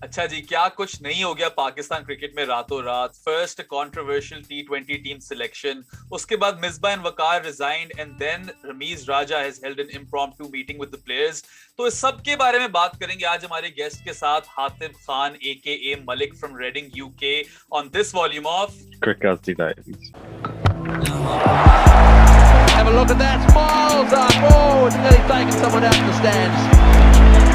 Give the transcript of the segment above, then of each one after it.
अच्छा जी, क्या कुछ नहीं हो गया पाकिस्तान क्रिकेट में रातों रात। First controversial T20 team selection, उसके बाद Misbah and Waqar resigned and then Rameez Raja has held an impromptu meeting with the players. तो इस सब के बारे में बात करेंगे आज हमारे गेस्ट के साथ, Hatib Khan AKA Malik from Reading UK on this volume of CRIQAZI diaries. Have a look at that, smiles up, oh, it's nearly taken someone out the stands.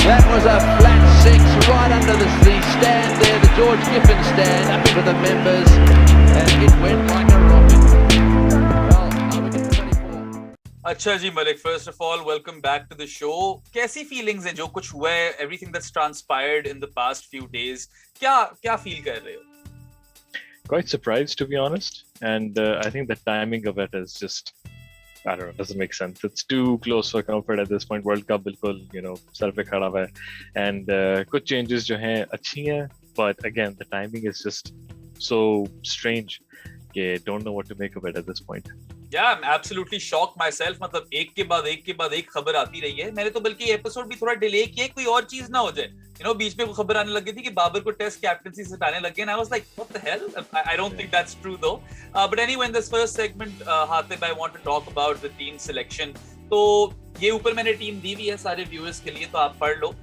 That was a flat six right under the stand there, the George Giffen stand, up into the members, and it went like a rocket. Well, we get to 24. अच्छा जी Malik, first of all welcome back to the show. कैसी feelings हैं जो कुछ हुआ है, everything that's transpired in the past few days, क्या feel कर रहे हो? Quite surprised, to be honest. And I think the timing of it is just, I don't know, doesn't make sense. It's too close for comfort at this point. World Cup बिल्कुल, sir पे खड़ा हुआ है. And कुछ changes जो हैं अच्छी हैं, but again, the timing is just so strange. Don't know what to make of it at this point. Yeah, I'm absolutely shocked myself. मतलब एक के बाद एक खबर आती रही है। मैंने तो बल्कि एपिसोड भी थोड़ा डिले किया, कोई और चीज ना हो जाए। बीच में वो खबर आने लगी थी कि बाबर को टेस्ट कैप्टनसी से हटाने लगे, and I was like, what the hell? I don't think that's true though. But anyway, in this first segment, Hatib, I want to talk about the team selection. तो ये ऊपर मैंने टीम दी हुई है सारे व्यूअर्स के लिए, तो आप पढ़ लो।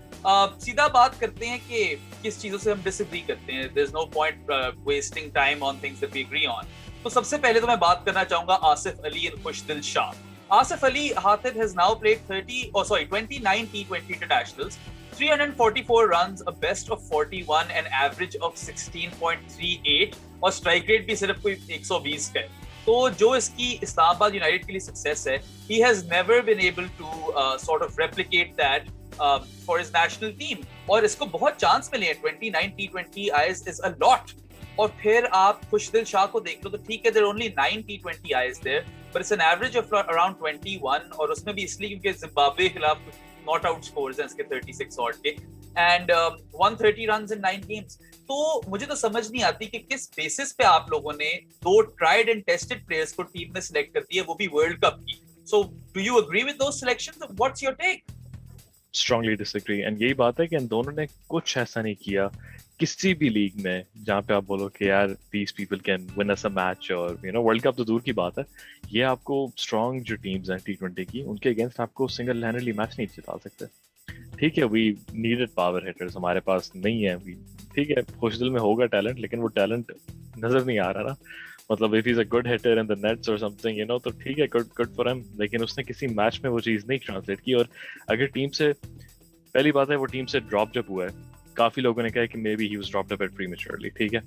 सीधा बात करते हैं कि किस चीजों से हम डिसएग्री करते हैं। There's no point wasting time on things that we agree on. तो सबसे पहले तो मैं बात करना चाहूंगा आसिफ अली और खुशदिल Shah. Asif Ali, Hatib has now played 29 T20 internationals, 344 runs, a best of 41, an average of 16.38 और स्ट्राइक रेट भी सिर्फ कोई 120 का है। तो जो इसकी इस्लामाबाद यूनाइटेड के लिए सक्सेस है, he has never been able to sort of replicate that for his national team, और इसको बहुत चांस मिले हैं। 29 T20 eyes is a lot। और फिर आप खुशदिल शाह को देख लो तो ठीक है, there are only 9 T20 eyes there, but it's an average of around 21, और उसमें भी इसलिए क्योंकि जिम्बाब्वे के खिलाफ नॉट आउट स्कोर्स हैं इसके 36 ऑड के, एंड 130 रन्स इन 9 गेम्स। तो मुझे तो समझ नहीं आती कि किस बेसिस पे आप लोगों ने दो ट्राइड एंड टेस्टेड प्लेयर्स को टीम में सिलेक्ट कर दिया, वो भी वर्ल्ड कप की। So do you agree with those selections? What's your take? Strongly disagree. And यही बात है कि इन दोनों ने कुछ ऐसा नहीं किया किसी भी लीग में जहाँ पे आप बोलो कि यार these people can win us a match, और वर्ल्ड कप तो दूर की बात है, ये आपको स्ट्रॉन्ग जो टीम्स हैं T20 की, उनके अगेंस्ट आपको सिंगल हैंडली मैच नहीं जिता सकते। ठीक है, वी नीडेड पावर हिटर्स, हमारे पास नहीं है। ठीक है, खुशदिल में होगा टैलेंट, लेकिन वो टैलेंट नजर नहीं आ रहा ना। मतलब if he is a good hitter in the nets और समथिंग, तो ठीक है, गुड फॉर हिम, लेकिन उसने किसी मैच में वो चीज नहीं ट्रांसलेट की। और अगर टीम से, पहली बात है, वो टीम से ड्रॉप जब हुआ है, काफी लोगों ने कहा कि may be he was dropped a bit prematurely. ठीक है,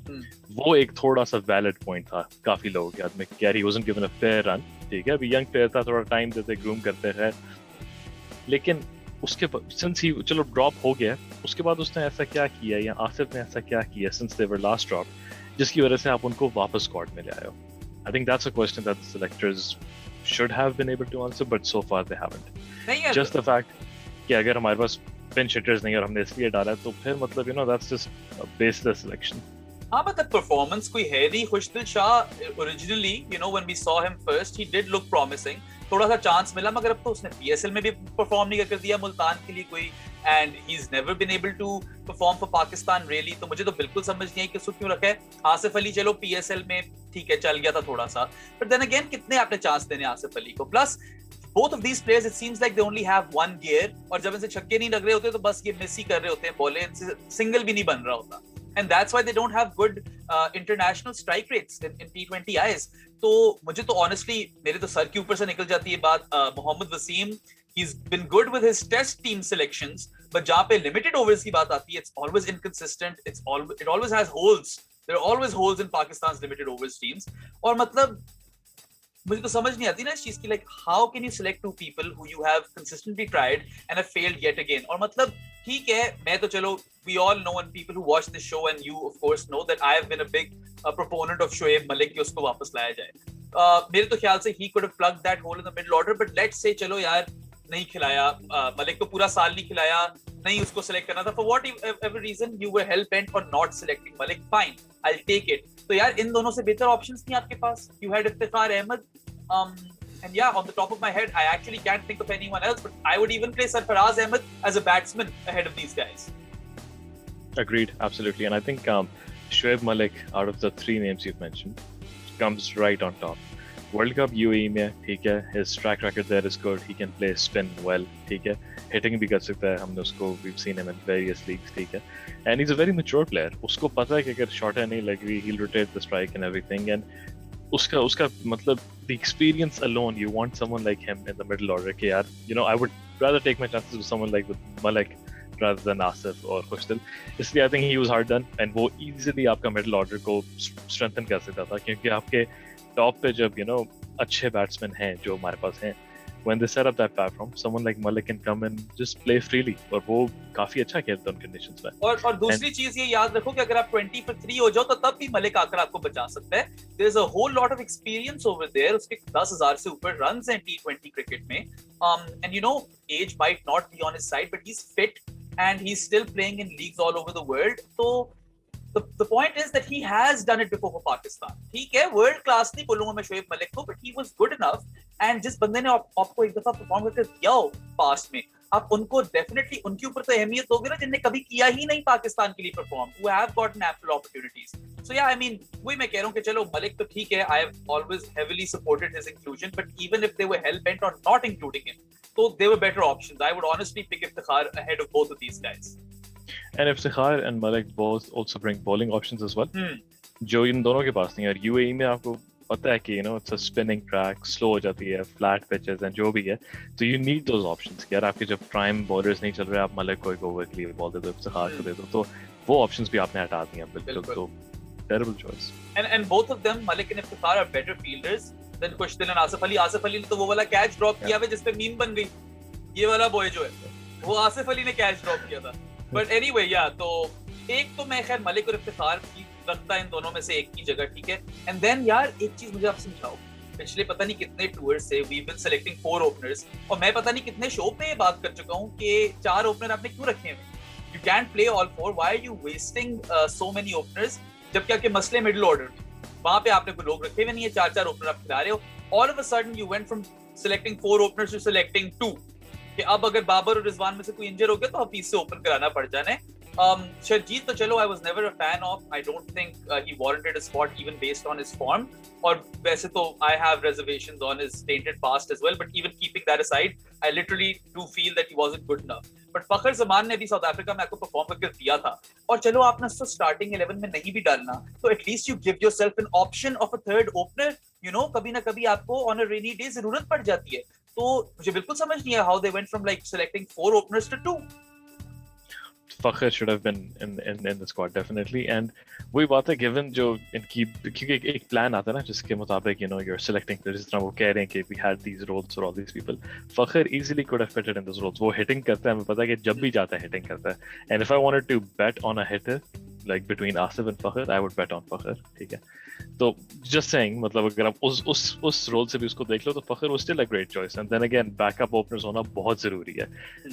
वो एक थोड़ा सा वैलिड पॉइंट था काफी लोगों के हाथ में कि यार he wasn't given a fair run. ठीक है, अभी यंग प्लेयर था, थोड़ा टाइम देते, ग्रूम करते हैं, लेकिन उसके सिंस ही चलो ड्रॉप हो गया, उसके बाद उसने ऐसा क्या किया या आसिफ ने ऐसा क्या किया since they were last drop, जिसकी वजह से आप उनको वापस स्क्वाड में ले आए हो? I think that's a question that the selectors should have been able to answer, but so far they haven't. Just the fact कि अगर हमारे पास पिंच हिटर्स नहीं और हमने इसलिए डाला है, तो फिर मतलब दैट्स जस्ट बेसलेस सिलेक्शन। हाँ, मतलब परफॉर्मेंस कोई है नहीं। Khushdil Shah originally when we saw him first, he did look promising, थोड़ा सा चांस मिला, मगर अब तो उसने PSL में भी परफॉर्म नहीं कर दिया मुल्तान के लिए कोई, and he is never been able to perform for Pakistan really. तो मुझे तो बिल्कुल समझ नहीं आई कि उसको क्यों रखा है। आसिफ अली चलो PSL में ठीक है, चल गया था थोड़ा सा, बट देन अगेन कितने आपने चांस देने आसिफ अली को? Plus both of these players, it seems like they only have one gear, और जब इनसे छक्के नहीं लग रहे होते तो बस ये मिस ही कर रहे होते हैं बॉलें, इनसे सिंगल भी नहीं बन रहा होता, and that's why they don't have good international strike rates in T20 eyes. तो मुझे तो honestly मेरे तो सर के ऊपर से निकल जाती है बात। Mohammad Wasim, he's been good with his test team selections, but जहाँ पे limited overs की बात आती है, it's always inconsistent, it always has holes. There are always holes in Pakistan's limited overs teams, और मतलब मुझे तो समझ नहीं आती ना इस चीज की, like how can you select two people who you have consistently tried and have failed yet again? और मतलब ठीक है, मैं तो चलो, we all know, and people who watch this show and you of course know that I have been a big proponent of Shoaib Malik कि उसको वापस लाया जाए। मेरे तो ख्याल से he could have plugged that hole in the middle order, but let's say चलो यार नहीं खिलाया, मलिक को पूरा साल नहीं खिलाया, नहीं उसको सिलेक्ट करना था, for whatever reason you were hell bent on not selecting Malik, fine, I'll take it। तो यार इन दोनों से बेहतर ऑप्शंस नहीं आपके पास। You had Iftikhar Ahmad, and yeah, on the top of my head, I actually can't think of anyone else, but I would even play Sarfaraz Ahmed as a batsman ahead of these guys. Agreed, absolutely. And I think Shoaib Malik, out of the three names you've mentioned, comes right on top. World Cup UAE में ठीक है, his track record there is good. He can play spin well, ठीक है, hitting भी कर सकता है. हमने उसको we've seen him in various leagues, ठीक है. And he's a very mature player. उसको पता है कि अगर shot है नहीं लग रही, he'll rotate the strike and everything. And उसका मतलब the experience alone, you want someone like him in the middle order. कि यार, you know, I would rather take my chances with someone like with Malik rather than Asif or Khushtil. इसलिए I think he was hard done, and वो easily आपका middle order को strengthen कर सकता था, क्योंकि आपके top पे जब अच्छे batsmen हैं जो हमारे पास हैं, when they set up that platform, someone like Malik can come and just play freely, और वो काफी अच्छा खेलता है उन conditions में. और दूसरी चीज ये याद रखो कि अगर आप 20 for 3 हो जाओ तो तब भी मलिक आकर आपको बचा सकता है. There is a whole lot of experience over there. उसके 10,000 से ऊपर runs हैं T20 cricket में. And age might not be on his side, but he's fit and he's still playing in leagues all over the world. So the point is that he has done it before for Pakistan. ठीक है, world class नहीं बोलूंगा मैं शोएब मलिक को, but he was good enough. And जिस बंदे ने आपको एक दफा परफॉर्म करके दिया हो पास्ट में, आप उनको डेफिनेटली उनके ऊपर तो अहमियत दोगे ना जिनने कभी किया ही नहीं पाकिस्तान के लिए perform, who have gotten ample opportunities. So yeah, I mean, वही मैं कह रहा हूँ कि चलो मलिक तो ठीक है, I have always heavily supported his inclusion, but even if they were hell bent on not including him, so there were better options. I would honestly pick Iftikhar ahead of both of these guys. And Iftikhar and Malik both also bring bowling options as well. जो इन दोनों के पास नहीं है. और UAE में आपको पता है कि it's a spinning track, slow हो जाती है, flat pitches and जो भी है, so you need those options. यार आपके जब prime bowlers नहीं चल रहे, आप मलिक को एक over के लिए बॉल दे दो, Iftikhar को दे दो, तो वो options भी आपने हटा दिए बिल्कुल. तो terrible choice. And both of them, Malik and Iftikhar, are better fielders than Khushtil and Asif Ali. Asif Ali ने तो वो वाला कैच ड्रॉप किया है जिसपे मीम बन गई. ये वाला बॉय जो है, वो आसिफ अली ने कैच ड्रॉप किया था. But anyway, yeah, तो एक तो मैं खैर मलिक और इफ्तिखार की रखता है इन दोनों में से एक की जगह, ठीक है. एंड देन यार एक चीज मुझे आप समझाओ, पिछले पता नहीं कितने टूर्स से वी बीन सेलेक्टिंग 4 ओपनर्स, और मैं पता नहीं कितने शो पे ये बात कर चुका हूँ कि 4 ओपनर आपने क्यों रखे हैं. You can play all 4, why are you wasting so many openers, जबकि आपके मसले मिडिल ऑर्डर में, वहां पे आपने कोई लोग रखे हुए नहीं है, 4 ओपनर आप खिला रहे हो. All of a sudden you went from selecting 4 openers to selecting 2, कि अब अगर बाबर और रिजवान में से कोई इंजर हो गया तो हफीज से ओपन कराना पड़ जाने. Sharjeet तो चलो, I was never a fan of. I don't think he warranted a spot even based on his form. और वैसे तो I have reservations on his tainted past as well. But even keeping that aside, I literally do feel that he wasn't good enough. But फखर जमान ने भी south Africa में आपको perform करके दिया था. और चलो आपने उसको स्टार्टिंग 11 में नहीं भी डालना, तो at least you give yourself an option of a third opener. कभी ना कभी आपको ऑन अ रेनी डे जरूरत पड़ जाती है. तो मुझे बिल्कुल समझ नहीं आया how they went from like selecting 4 openers to 2. Fakhar should have been in the squad definitely, and वही बात है given जो इनकी, क्योंकि एक प्लान आता है ना जिसके मुताबिक you're selecting, जिस तरह वो कह रहे हैं कि we had these roles for all these people. Fakhar easily could have fitted in those roles. वो hitting करता है, हमें पता है कि जब भी जाता है hitting करता है. And if I wanted to bet on a hitter like between Asif and Fakhar, I would bet on Fakhar. ठीक है, तो just saying, मतलब अगर आप उस रोल से भी उसको देख लो तो Fakhar was still a great choice. And then again, backup openers होना बहुत जरूरी है.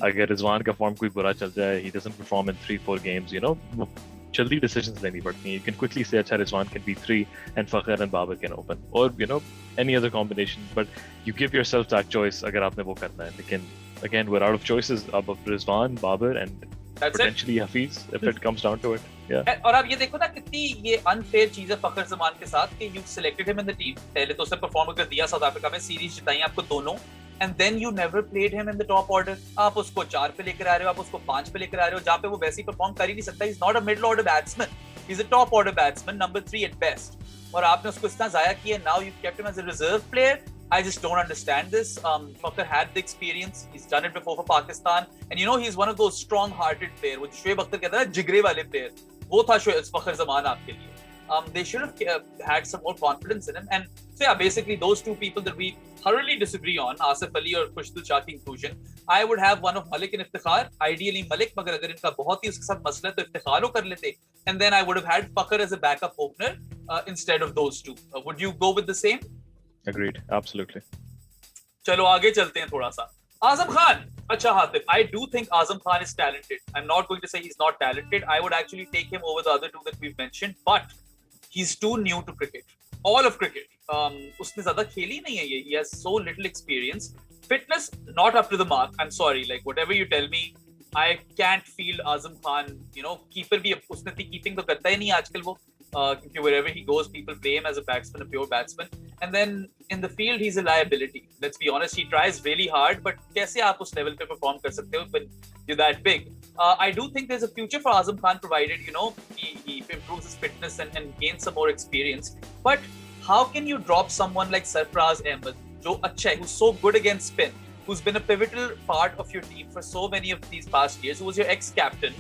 अगर रिजवान का फॉर्म कोई बुरा चल जाए, he doesn't perform in 3-4 games, जल्दी decisions लेनी पड़ती हैं. You can quickly say अच्छा Rizwan can be 3 and Fakhar and Babar can open, or any other combination, but you give yourself that choice अगर आपने वो करना है. लेकिन again, we're out of choices above Rizwan, Babar and that's potentially Hafiz if it comes down to it. Yeah. और आप ये देखो ना कितनी ये अनफेयर चीज है फखर जमान के साथ कि you selected him in the team. पहले तो उसने परफॉर्म कर दिया साउथ अफ्रीका में, सीरीज जिताई आपको दोनों, and then you never played him in the top order. आप उसको 4 पे लेकर आ रहे हो, आप उसको 5 पे लेकर आ रहे हो, जहाँ पे वो वैसे ही परफॉर्म कर ही नहीं सकता. He is not a middle order batsman, he is a top order batsman, number 3 at best. और आपने उसको इतना जाया किया. Now you kept him as a reserve player. I just don't understand this. Fakhar had the experience. He's done it before for Pakistan. And he's one of those strong-hearted players. वो शोएब अख्तर कहता है ना जिगरे वाले player. वो था फखर जमान आपके लिए. They should have had some more confidence in him. And so yeah, basically those two people that we thoroughly disagree on, Asif Ali और Khushtil Shah की inclusion. I would have one of Malik and Iftikhar. Ideally Malik, मगर अगर इनका बहुत ही उसके साथ मसला है तो इफ्तिखार को कर लेते. And then I would have had Fakhar as a backup opener instead of those two. Would you go with the same? Agreed, absolutely. चलो आगे चलते हैं थोड़ा सा. आजम खान. अच्छा हातिफ, I do think Azam Khan is talented. I'm not going to say he's not talented. I would actually take him over the other two that we've mentioned, but he's too new to cricket. All of cricket. उसने ज़्यादा खेली नहीं है ये. He has so little experience. Fitness not up to the mark. I'm sorry. Like whatever you tell me, I can't field Azam Khan, you know, keeper भी उसने keeping तो करता ही नहीं आजकल वो, क्योंकि wherever he goes people play him as a batsman, a pure batsman, and then in the field he's a liability. Let's be honest, he tries really hard, but कैसे आप उस level पे perform कर सकते हो when you're that big? I do think there's a future for Azam Khan provided, you know, he improves his fitness and gains some more experience. But how can you drop someone like Sarfaraz Ahmed, जो अच्छा है, who's so good against spin, who's been a pivotal part of your team for so many of these past years, who was your ex-captain?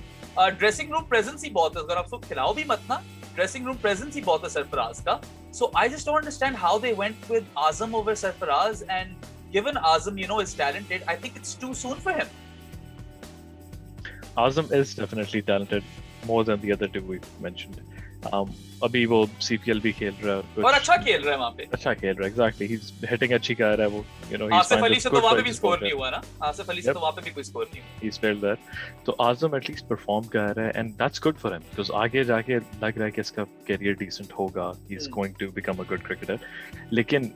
Dressing room presence ही बहुत है, अगर आप उसको खिलाओ भी मत ना, dressing room presence ही बहुत है सरफराज का. So I just don't understand how they went with Azam over Sarfaraz, and given Azam, you know, is talented, I think it's too soon for him. Azam is definitely talented, more than the other two we mentioned. अभी वो CPL भी खेल रहा है और अच्छा खेल रहा है वहाँ पे. अच्छा खेल रहा है, exactly. He's hitting अच्छी कर रहा है वो, you know. आसिफ अली से तो वहाँ पे भी स्कोर नहीं हुआ ना. आसिफ अली से तो वहाँ पे भी कोई स्कोर नहीं हुआ. He's failed there. तो Azam at least perform कर रहा है, and that's good for him because आगे जाके लग रहा है कि इसका career decent होगा. He's going to become a good cricketer. लेकिन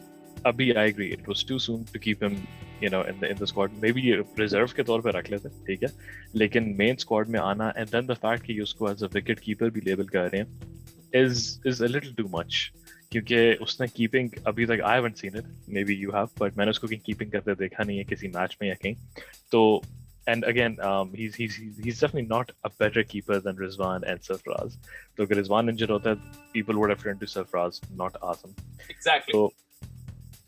अभी I agree, it was too soon to keep him, you know, in the squad. Maybe reserve के तौर पे रख लेते, ठीक है. लेकिन main squad में आना, and then the fact कि उसको as a wicket keeper भी label कर रहे हैं, is a little too much. क्योंकि उसने keeping अभी तक I haven't seen it, maybe you have, but मैंने उसको keeping करते देखा नहीं है किसी मैच में या कहीं. तो and again, he's definitely not a better keeper than Rizwan and Sarfaraz. तो अगर Rizwan injured होता है, people would have turned to Sarfaraz, not Azam. Exactly. So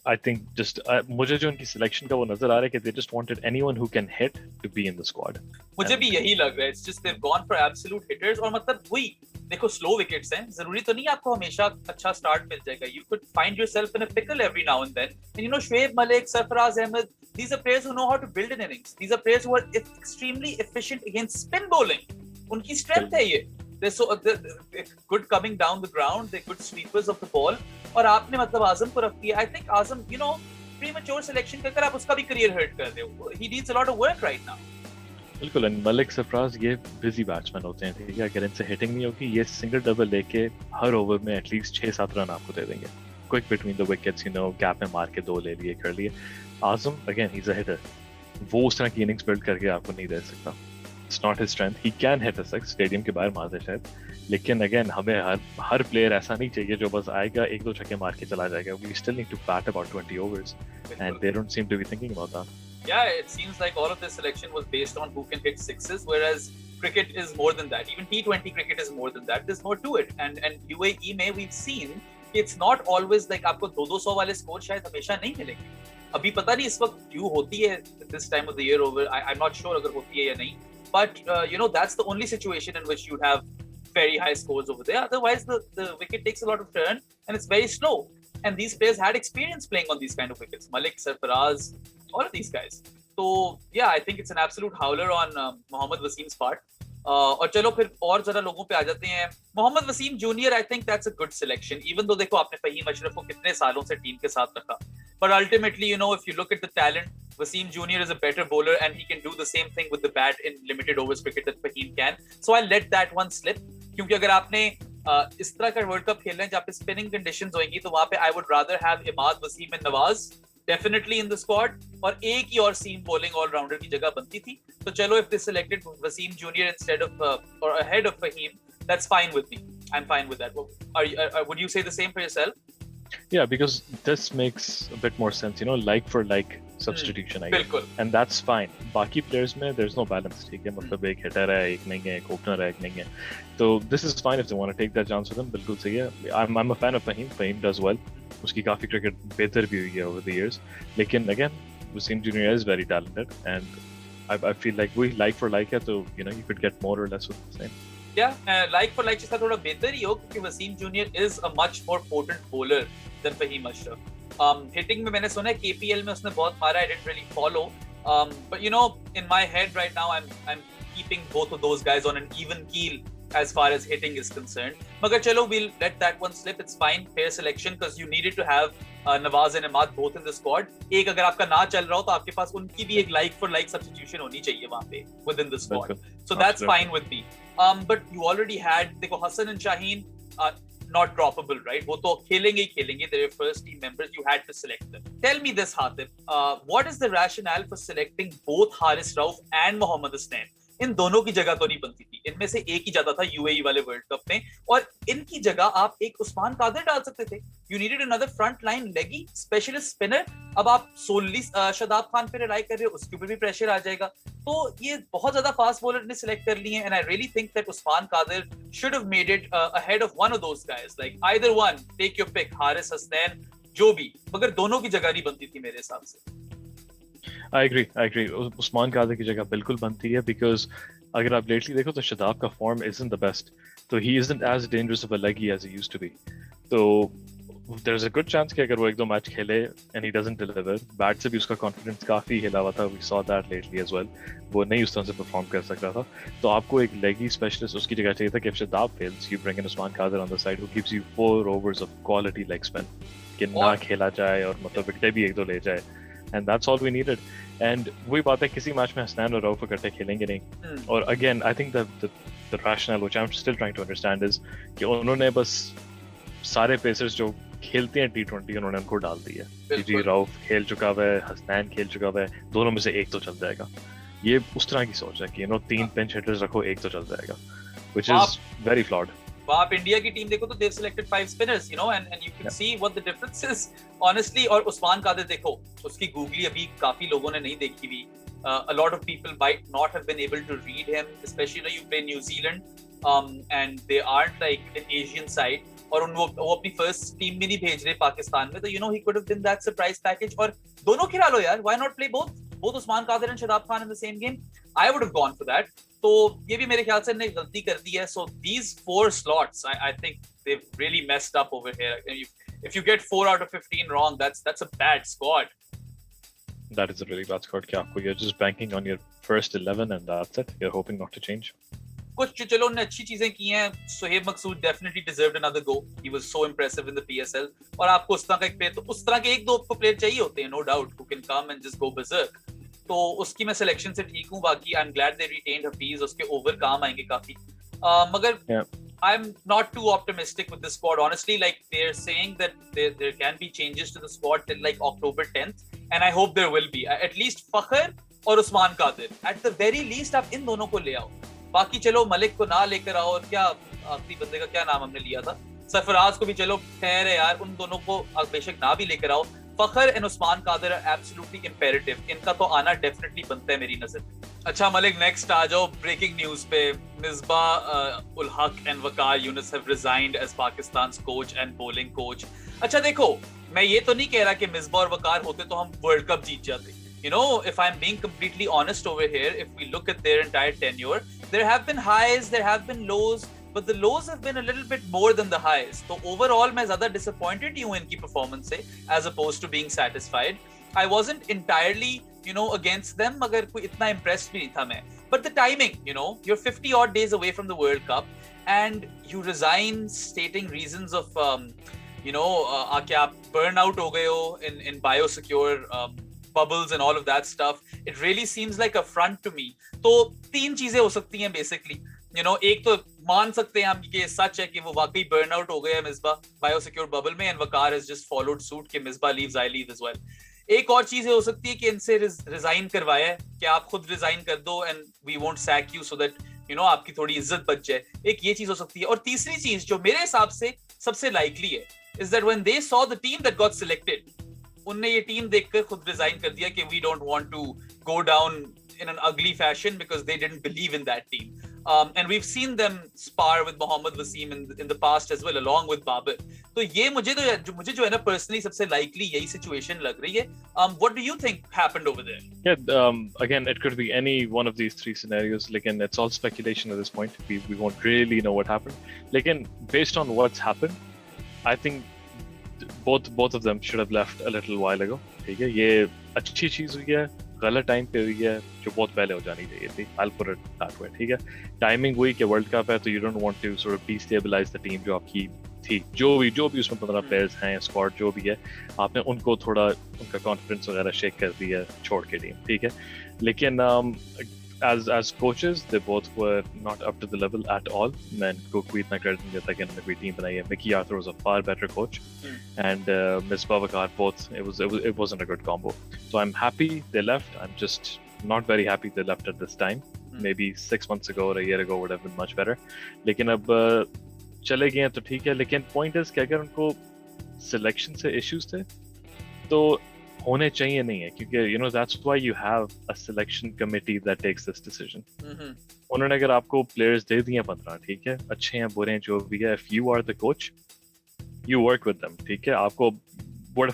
I think just मुझे जो उनकी सिलेक्शन का वो नजर आ रहा है कि they just wanted anyone who can hit to be in the squad. मुझे भी यही लग रहा है. It's just they've gone for absolute hitters. और मतलब वही देखो, slow wickets हैं, जरूरी तो नहीं आपको हमेशा अच्छा start मिल जाएगा. You could find yourself in a pickle every now and then. And you know, Shoaib Malik, Sarfaraz Ahmed, these are players who know how to build an innings. These are players who are extremely efficient against spin bowling. उनकी strength है ये. They're so they're good coming down the ground. They're good sweepers of the ball. और आपने मतलब आजम को रख दिया. I think Azam, you know, premature selection कर आप उसका भी career hurt कर रहे हो. He needs a lot of work right now. बिल्कुल. and मलिक सरफराज ये बिजी बैट्समैन होते हैं, ठीक है. अगर इनसे हिटिंग नहीं होगी, ये सिंगल डबल लेके हर ओवर में एटलीस्ट 6-7 रन आपको दे देंगे. Quick between the wickets, you know, gap में मार के 2 ले लिए, कर लिए. Azam again he is a hitter. वो उस तरह की इनिंग्स बिल्ड करके आपको नहीं दे सकता. It's not his strength. He can hit a six, stadium के बाहर मार दे शायद, लेकिन अगेन हमें हर प्लेयर ऐसा नहीं चाहिए जो बस आएगा 1-2 छक्के मार के चला जाएगा. We still need to bat about 20 overs and they don't seem to be thinking about that. Yeah, it seems like all of this selection was based on who can hit sixes, whereas cricket is more than that. Even T20 cricket is more than that. There's more to it. And UAE में we've seen it's not always like आपको 200 वाले score शायद हमेशा नहीं मिलेंगे. अभी पता नहीं इस वक्त क्यों होती है this time of the year over. I'm not sure अगर होती है या नहीं. But you know, that's the only situation in which you have very high scores over there. Otherwise, the wicket takes a lot of turn and it's very slow. And these players had experience playing on these kind of wickets. Malik, Sarfaraz, all of these guys. So yeah, I think it's an absolute howler on Mohammad Wasim's part. और चलो फिर और जरा लोगों पे आ जाते हैं. Mohammad Wasim junior, I think that's a good selection. Even though देखो आपने फहीम अशरफ को कितने सालों से टीम के साथ रखा, but ultimately, you know, if you look at the talent, Wasim Junior is a better bowler and he can do the same thing with the bat in limited overs cricket that Fahim can. So I'll let that one slip. क्योंकि अगर आपने इस तरह का world cup खेलना है जहाँ पे स्पिनिंग कंडीशंस होंगी, तो वहाँ पे I would rather have Imad, Wasim and Nawaz definitely in the squad, और एक ही और सीम bowling all rounder की जगह बनती थी. तो चलो, if they selected Wasim Junior instead of or ahead of Fahim, that's fine with me. I'm fine with that. Would you say the same for yourself? Yeah, because this makes a bit more sense, you know, like for like substitution, I guess. And that's fine. बाकी players में there's no balance, ठीक है. मतलब एक hitter है, एक नहीं है, एक opener है, एक नहीं है. So this is fine if they want to take that chance with him. बिल्कुल सही है. I'm a fan of Fahim. Fahim does well. उसकी काफी क्रिकेट बेहतर भी हुई है over the years. लेकिन again, Wasim Junior is very talented, and I feel like we like for like है, तो you know you could get more or less with the same. Yeah, like for like जिसका थोड़ा बेहतर ही हो, क्योंकि Wasim Junior is a much more potent bowler than Fahim Ashraf. Hitting में मैंने सुना है KPL में उसने बहुत मारा. I didn't really follow, but you know, in my head right now, I'm keeping both of those guys on an even keel as far as hitting is concerned. मगर चलो, we'll let that one slip. It's fine, fair selection, because you needed to have Nawaz and Imad both in the squad. एक अगर आपका ना चल रहा हो तो आपके पास उनकी भी एक like for like substitution होनी चाहिए वहाँ पे within the squad. So that's fine with me. But you already had, देखो, Hassan and Shaheen not droppable, right? वो तो खेलेंगे ही खेलेंगे. They're your first team members. You had to select them. Tell me this, Hatib. What is the rationale for selecting both Haris Rauf and Mohammad Hasnain? इन दोनों की जगह तो नहीं बनती थी, इनमें से एक ही जाता था यूएई वाले वर्ल्ड कप में, और इनकी जगह आप एक उस्मान कादिर डाल सकते थे। You needed another front line लेगी स्पेशलिस्ट स्पिनर। अब आप सोलली शादाब खान पे रिलाई कर रहे हो, उसके ऊपर भी प्रेशर आ जाएगा। तो ये बहुत ज्यादा फास्ट बॉलर ने सिलेक्ट कर लिए हैं, and I really think that Usman Qadir should have made it ahead of one of those guys, like either one, take your pick, Haris Hasnain, जो भी, मगर दोनों की जगह नहीं बनती थी मेरे हिसाब से। I agree. उस्मान कादिर की जगह बिल्कुल बनती है, because अगर आप लेटली देखो तो शदाब का फॉर्म isn't the best, तो he isn't as dangerous of a leggy as he used to be. तो there's a good chance कि अगर वो एक दो मैच खेले and he doesn't deliver, bat से भी उसका कॉन्फिडेंस काफी हिला हुआ था, we saw that lately as well. वो नहीं उस तरह से परफॉर्म कर सकता था, तो आपको एक लेगी स्पेशलिस्ट उसकी जगह चाहिए था कि if Shadab fails, you bring in Usman Qadir on the side who gives you 4 overs of quality leg spin, कि ना खेला जाए और मतलब विकेट भी एक दो ले जाए, and that's all we needed. And वही बात है, किसी मैच में हसनैन और रऊफ इकट्ठे खेलेंगे नहीं। और again I think the rationale which I'm still trying to understand is कि उन्होंने बस सारे पेसर्स जो खेलते हैं T20 उन्होंने उनको डाल दिया जी, रऊफ खेल चुका हुआ है, हसनैन खेल चुका हुआ है, दोनों में से एक तो चल जाएगा। ये उस तरह की सोच है कि 3 पिंच हिटर्स रखो, एक तो चल जाएगा, which is very flawed. आप इंडिया की टीम देखो तो they've selected 5 spinners, and you can see what the difference is, honestly. और उस्मान कादिर देखो, उसकी गूगली अभी काफी लोगों ने नहीं देखी हुई. A lot of people might not have been able to read him, especially you play New Zealand, and they aren't like an Asian side, और वो अपनी फर्स्ट टीम में नहीं भेज रहे पाकिस्तान में, तो he could have been that surprise package. और दोनों खिला लो यार, why not play both Usman Qadir and Shadab Khan in the same game? I would have gone for that. तो ये भी मेरे ख्याल से इन्होंने गलती कर दी है. So these 4 slots, I think they've really messed up over here. If you get 4 out of 15 wrong, that's a bad squad. That is a really bad squad. You're just banking on your first 11 and that's it. You're hoping not to change. कुछ चलो उन्होंने अच्छी चीजें की हैं. सोहेब मकसूद definitely deserved another go. He was so impressive in the PSL. और आपको उस तरह का एक प्लेयर, तो उस तरह के एक दो आपको प्लेयर चाहिए होते हैं, no doubt, who can come and just go berserk. तो उसकी मैं सिलेक्शन से ठीक हूँ. बाकी I'm glad they retained Hafiz. उसके ओवर काम आएंगे काफी. मगर I'm not too optimistic with the squad. Honestly, like they're saying that there can be changes to the squad till like October 10th, and I hope there will be. At least Faqar और Usman Qadir. At the very least आप इन दोनों को ले आओ. बाकी चलो मलिक को ना लेकर आओ, और क्या आखिरी बंदे का क्या नाम हमने लिया था, सरफराज को भी चलो खैर है यार, उन दोनों को बेशक ना भी लेकर आओ. Fakhar and Usman Qadir are absolutely imperative. इनका तो आना डेफिनेटली बनता है मेरी नजर. अच्छा मलिक, नेक्स्ट आ जाओ ब्रेकिंग न्यूज पे. Misbah ul Haq and Waqar Younis have resigned as Pakistan coach and bowling coach. अच्छा देखो, मैं ये तो नहीं कह रहा कि मिसबाह और वकार होते तो हम वर्ल्ड कप जीत जाते. If I'm being completely honest over here, if we look at their entire tenure, there have been highs, there have been lows, but the lows have been a little bit more than the highs. So overall, मैं ज़्यादा disappointed ही हूँ इनकी performance से, as opposed to being satisfied. I wasn't entirely, against them, मगर कोई इतना impressed भी नहीं था मैं. But the timing, you're 50 odd days away from the World Cup, and you resign stating reasons of, आके आप burn out हो गए हो in biosecure bubbles and all of that stuff. It really seems like a front to me. तो 3 चीजें हो सकती हैं basically. एक तो मान सकते हैं हम कि सच है कि वो वाकई burn out हो गया है मिसबाह biosecure bubble में, and Waqar has just followed suit कि Misbah leaves, I leave as well. एक और चीज हो सकती है कि इनसे रिजाइन करवाया है कि आप खुद रिजाइन कर दो and we won't sack you so that आपकी थोड़ी इज्जत बच जाए. एक ये चीज हो सकती है. और तीसरी चीज जो मेरे हिसाब से सबसे likely है is that when they saw the team that got selected, उनने ये टीम देखकर खुद रिजाइन कर दिया कि we don't want to go down in an ugly fashion because they didn't believe in that team. And we've seen them spar with Mohammad Wasim in the past as well, along with Babar. तो ये मुझे जो है ना personally सबसे likely यही situation लग रही है. What do you think happened over there? Yeah, again, it could be any one of these 3 scenarios. Lekin it's all speculation at this point. We won't really know what happened. Lekin based on what's happened, I think both of them should have left a little while ago. ठीक है, ये अच्छी चीज हुई है, गलत time पे हुई है, जो बहुत पहले हो जानी चाहिए थी. I'll put it that way. ठीक है, टाइमिंग हुई कि वर्ल्ड कप है तो you don't want to sort of destabilize the team जो आपकी थी, जो भी उसमें 15 प्लेयर्स हैं, स्क्वाड जो भी है, आपने उनको थोड़ा उनका कॉन्फिडेंस वगैरह शेक कर दिया छोड़ के टीम. ठीक है, लेकिन as coaches, they both were not up to the level at all. Man, कोई इतना credit नहीं देता कि उन्होंने कोई टीम बनाई है. Mickey Arthur was a far better coach, and Misbah Waqar both. It wasn't a good combo. So I'm happy they left. I'm just not very happy they left at this time. maybe 6 months ago or a year ago would have been much better. लेकिन अब चले गए तो ठीक है, लेकिन point is कि अगर उनको selection से issues थे तो होने चाहिए नहीं है, क्योंकि that's why you have a selection committee that takes this decision. उन्होंने अगर आपको players दे दिए 15, ठीक है, अच्छे हैं बुरे हैं जो भी है, if you are the coach you work with them, ठीक है, आपको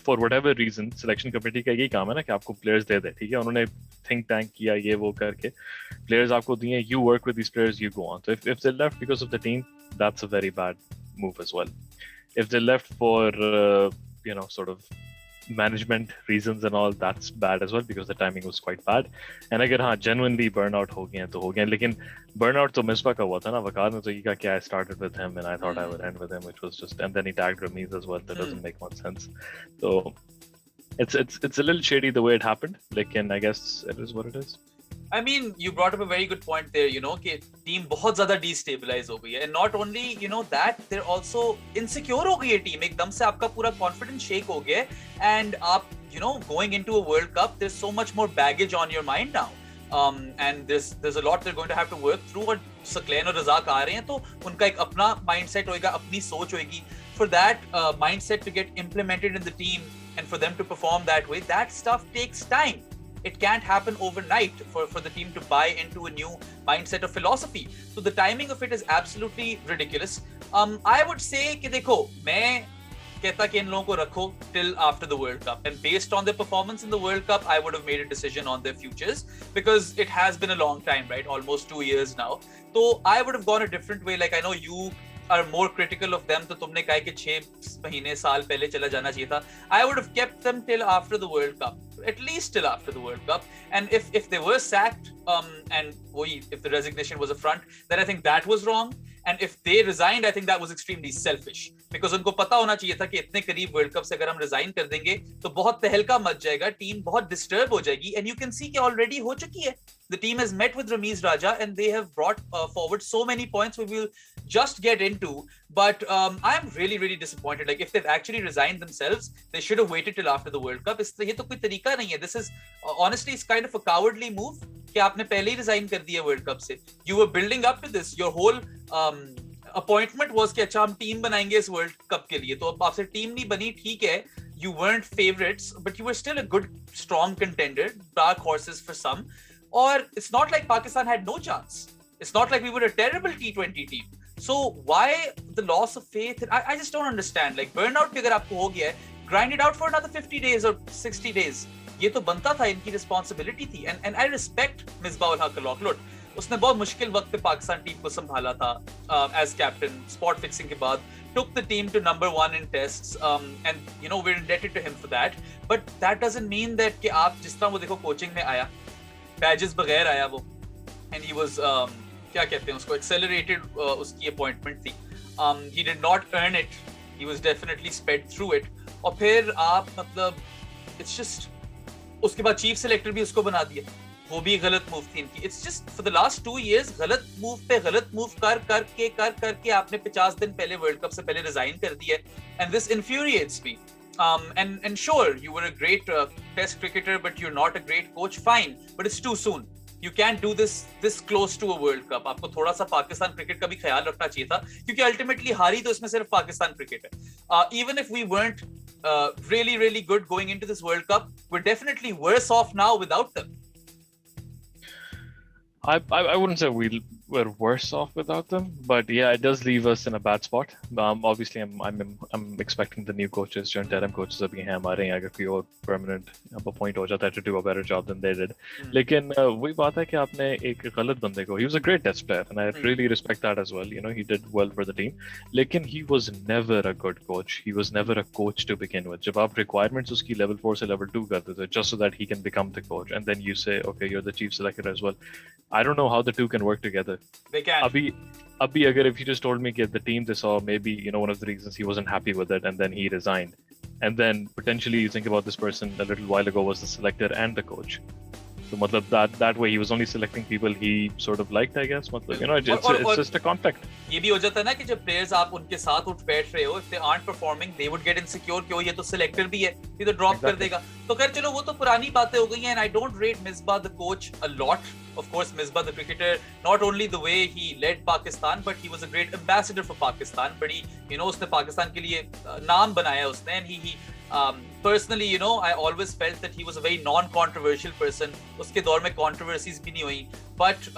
for whatever reason selection committee का यही काम है ना कि आपको players दे दे, ठीक है, उन्होंने think tank किया ये वो करके players आपको दिए, you work with these players, you go on. So if they left because of the team, that's a very bad move as well. If they left for sort of management reasons and all, that's bad as well because the timing was quite bad. And अगर हाँ genuinely burnout हो गए हैं तो हो गए, लेकिन burnout तो मिसबा का हुआ था ना, वकार ने तो ये कहा कि I started with him and I thought I would end with him, which was just, and then he tagged Ramiz as well. That doesn't make much sense. So it's a little shady the way it happened, लेकिन I guess it is what it is. I mean, you brought up a very good point there, कि team बहुत ज़्यादा destabilize हो गई है, and not only that, they're also insecure हो गई है team, एकदम से आपका पूरा confidence shake हो गया है, and आप going into a World Cup, there's so much more baggage on your mind now, and there's a lot they're going to have to work through. और सकलैन और रज़ाक आ रहे हैं तो उनका एक अपना mindset होएगा, अपनी सोच होएगी. For that mindset to get implemented in the team and for them to perform that way, that stuff takes time. It can't happen overnight for the team to buy into a new mindset or philosophy. So the timing of it is absolutely ridiculous. I would say कि देखो, मैं कहता कि इन लोगों को रखो till after the World Cup, and based on their performance in the World Cup, I would have made a decision on their futures because it has been a long time, right? Almost 2 years now. So I would have gone a different way. Like I know you are more critical of them, तो तुमने कहा कि 6 महीने साल पहले चला जाना चाहिए था. I would have kept them till after the World Cup, at least till after the World Cup. And if they were sacked, and if the resignation was a front, then I think that was wrong. And if they resigned, I think that was extremely selfish because उनको पता होना चाहिए था कि इतने करीब world cup से अगर हम रिजाइन कर देंगे तो बहुत तहलका मच जाएगा, टीम बहुत डिस्टर्ब हो जाएगी. And you can see कि already हो चुकी है. The team has met with Ramiz Raja and they have brought forward so many points we will just get into. But I'm really, really disappointed. Like if they've actually resigned themselves, they should have waited till after the World Cup. ये तो कोई तरीका नहीं है. This is honestly, it's kind of a cowardly move कि आपने पहले ही resign कर दिया वर्ल्ड कप से. You were building up to this. Your whole appointment was कि अच्छा हम टीम बनाएंगे इस वर्ल्ड कप के लिए. तो अब आपसे टीम नहीं बनी, ठीक है. You weren't favorites, but you were still a good, strong contender. Dark horses for some. Or it's not like Pakistan had no chance. It's not like we were a terrible T20 team. So why the loss of faith? I just don't understand. Like burnout भी अगर आपको हो गया है, grind it out for another 50 days or 60 days. ये तो बनता था, इनकी responsibility थी. And I respect Misbah Waqar Resign. उसने बहुत मुश्किल वक्त पे पाकिस्तान टीम को संभाला था as captain. Spot fixing के बाद took the team to number 1 in tests, and we're indebted to him for that. But that doesn't mean that कि आप जिस तरह वो देखो कोचिंग में आया, बैजेस बगैर आया वो, and he was क्या कहते हैं उसको, accelerated उसकी अपॉइंटमेंट थी. He did not earn it. He was definitely sped through it. और फिर आप मतलब it's just उसके बाद चीफ सेलेक्टर भी उसको बना दिया, वो भी गलत मूव थी इनकी. It's just for the last 2 years गलत मूव पे गलत मूव कर करके आपने 50 दिन पहले वर्ल्ड कप से पहले रिजाइन कर दिया, and this infuriates me. And sure, you were a great test cricketer, but you're not a great coach. Fine, but it's too soon. You can't do this close to a World Cup. आपको थोड़ा सा Pakistan cricket का भी ख्याल रखना चाहिए था, क्योंकि अल्टीमेटली हारी तो इसमें सिर्फ पाकिस्तान क्रिकेट है. Even if we weren't really, really good going into this World Cup, we're definitely worse off now without them. I wouldn't say we're worse off without them, but yeah, it does leave us in a bad spot. Obviously, I'm expecting the new coaches, जो interim coaches अभी हैं हमारे यहाँ, अगर कोई और permanent appoint हो जाता है to do a better job than they did. लेकिन वही बात है कि आपने एक गलत बंदे को, he was a great test player, and I really respect that as well. He did well for the team. लेकिन he was never a good coach. He was never a coach to begin with. जब आप requirements उसकी level 4 से level 2 करते थे, just so that he can become the coach, and then you say, okay, you're the chief selector as well. I don't know how the two can work together. They can. Abhi agar if you just told me that the team they saw, maybe one of the reasons he wasn't happy with it, and then he resigned, and then potentially you think about this person a little while ago was the selector and the coach. तो मतलब that way he was only selecting people he sort of liked, I guess. मतलब it's just a conflict. ये भी हो जाता है ना कि जब प्लेयर्स आप उनके साथ उठ बैठ रहे हो, if they aren't performing they would get insecure कि ये तो सिलेक्टर भी है, ये तो ड्रॉप कर देगा. तो खैर चलो वो तो पुरानी बातें हो गई हैं. And I don't rate Misbah the coach a lot. Of course, Misbah the cricketer, not only the way he led Pakistan, but he was a great ambassador for Pakistan. But he, उसने पाकिस्तान के लिए नाम बनाया उसने, and he personally, I always felt that he was a very non-controversial person. उसके दौर में controversies भी नहीं हुई. But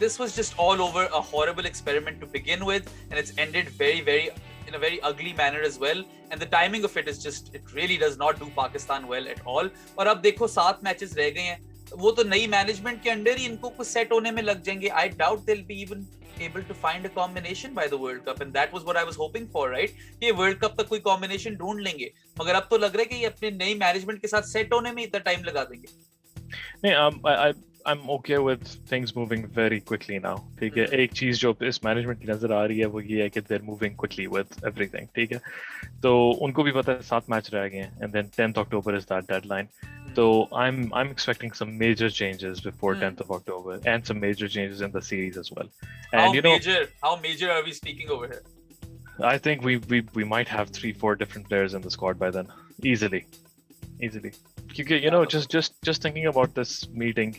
this was just all over a horrible experiment to begin with, and it's ended very, very in a very ugly manner as well. And the timing of it is just, it really does not do Pakistan well at all. और अब देखो 7 matches रह गए हैं. वो तो नई management के अंडर ही इनको कुछ सेट होने में लग जाएंगे. I doubt they'll be even able to find a combination by the World Cup, and that was what I was hoping for, right? ये World Cup तक कोई combination ढूंढ लेंगे, मगर अब तो लग रहा है कि ये अपने नई मैनेजमेंट के साथ सेट होने में इतना टाइम लगा देंगे. नहीं, I'm okay with things moving very quickly now. ठीक है, एक चीज जो इस मैनेजमेंट की नजर आ रही है वो ये है कि they're moving quickly with everything. ठीक है, तो उनको भी पता है 7 मैच रह गए हैं, and then 10th October is that deadline. So I'm expecting some major changes before 10th of October, and some major changes in the series as well. And how major are we speaking over here? I think we might have 3-4 different players in the squad by then, easily. Because just thinking about this meeting,